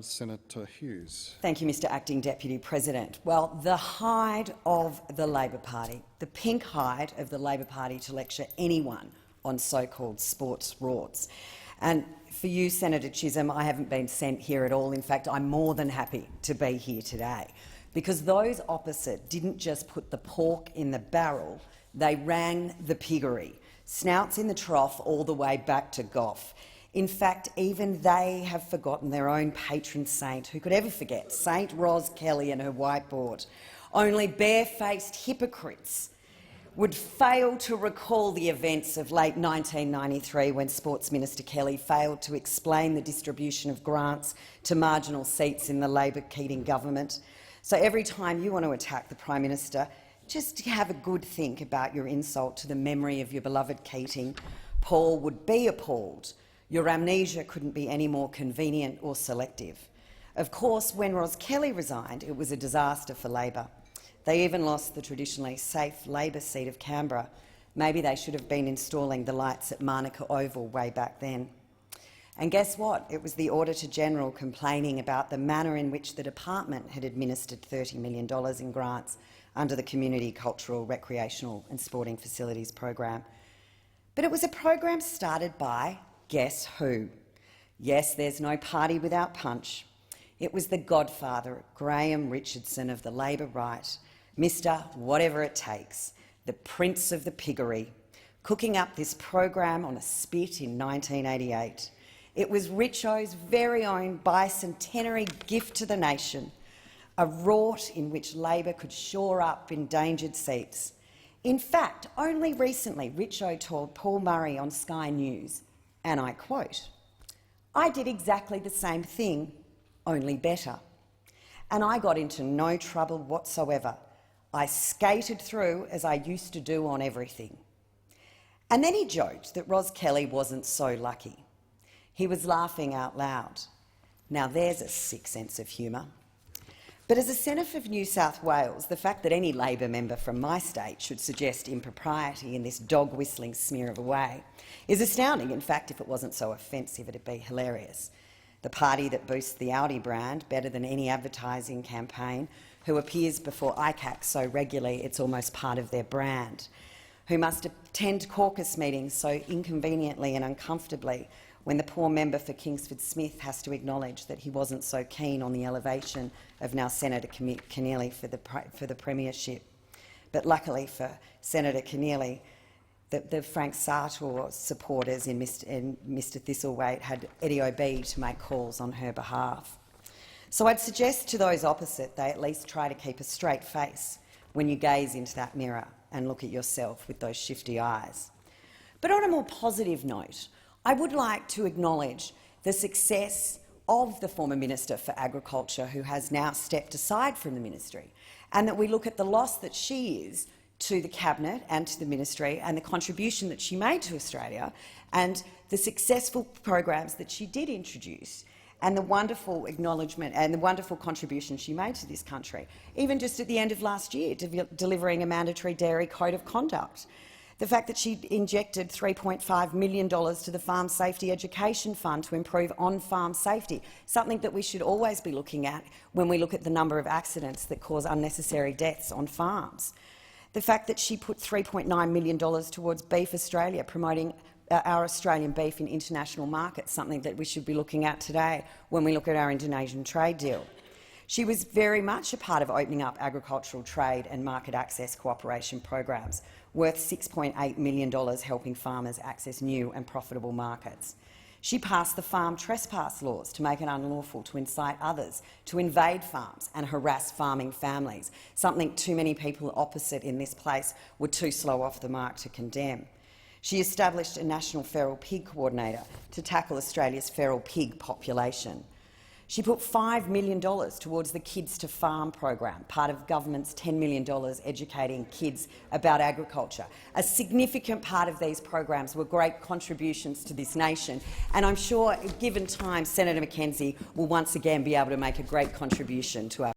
Senator Hughes. Thank you, Mr Acting Deputy President. Well, the hide of the Labor Party, the pink hide of the Labor Party to lecture anyone on so-called sports rorts. And for you, Senator Chisholm, I haven't been sent here at all. In fact, I'm more than happy to be here today, because those opposite didn't just put the pork in the barrel, they ran the piggery, snouts in the trough all the way back to Gough. In fact, even they have forgotten their own patron saint. Who could ever forget Saint Ros Kelly and her whiteboard? Only barefaced hypocrites would fail to recall the events of late 1993 when Sports Minister Kelly failed to explain the distribution of grants to marginal seats in the Labor-Keating government. So every time you want to attack the Prime Minister, just have a good think about your insult to the memory of your beloved Keating. Paul would be appalled. Your amnesia couldn't be any more convenient or selective. Of course, when Ros Kelly resigned, it was a disaster for Labor. They even lost the traditionally safe Labor seat of Canberra. Maybe they should have been installing the lights at Manuka Oval way back then. And guess what? It was the Auditor-General complaining about the manner in which the department had administered $30 million in grants under the Community Cultural, Recreational and Sporting Facilities program. But it was a program started by guess who? Yes, there's no party without punch. It was the godfather, Graham Richardson of the Labor right, Mr. Whatever It Takes, the Prince of the Piggery, cooking up this program on a spit in 1988. It was Richo's very own bicentenary gift to the nation, a rort in which Labor could shore up endangered seats. In fact, only recently Richo told Paul Murray on Sky News, and I quote, "I did exactly the same thing, only better. And I got into no trouble whatsoever. I skated through as I used to do on everything." And then he joked that Ros Kelly wasn't so lucky. He was laughing out loud. Now there's a sick sense of humour. But as a Senator for New South Wales, the fact that any Labor member from my state should suggest impropriety in this dog-whistling smear of a way is astounding. In fact, if it wasn't so offensive, it'd be hilarious. The party that boosts the Audi brand better than any advertising campaign, who appears before ICAC so regularly it's almost part of their brand, who must attend caucus meetings so inconveniently and uncomfortably when the poor member for Kingsford Smith has to acknowledge that he wasn't so keen on the elevation of now Senator Keneally for the premiership. But luckily for Senator Keneally, the Frank Sartor supporters in Mr Thistlethwaite had Eddie O'B to make calls on her behalf. So I'd suggest to those opposite they at least try to keep a straight face when you gaze into that mirror and look at yourself with those shifty eyes. But on a more positive note, I would like to acknowledge the success of the former Minister for Agriculture, who has now stepped aside from the ministry, and that we look at the loss that she is to the Cabinet and to the ministry and the contribution that she made to Australia and the successful programs that she did introduce and the wonderful acknowledgement and the wonderful contribution she made to this country, even just at the end of last year, delivering a mandatory dairy code of conduct. The fact that she injected $3.5 million to the Farm Safety Education Fund to improve on-farm safety, something that we should always be looking at when we look at the number of accidents that cause unnecessary deaths on farms. The fact that she put $3.9 million towards Beef Australia, promoting our Australian beef in international markets, something that we should be looking at today when we look at our Indonesian trade deal. She was very much a part of opening up agricultural trade and market access cooperation programs, worth $6.8 million, helping farmers access new and profitable markets. She passed the farm trespass laws to make it unlawful to incite others to invade farms and harass farming families, something too many people opposite in this place were too slow off the mark to condemn. She established a national feral pig coordinator to tackle Australia's feral pig population. She put $5 million towards the Kids to Farm program, part of government's $10 million educating kids about agriculture. A significant part of these programs were great contributions to this nation, and I'm sure, given time, Senator McKenzie will once again be able to make a great contribution to our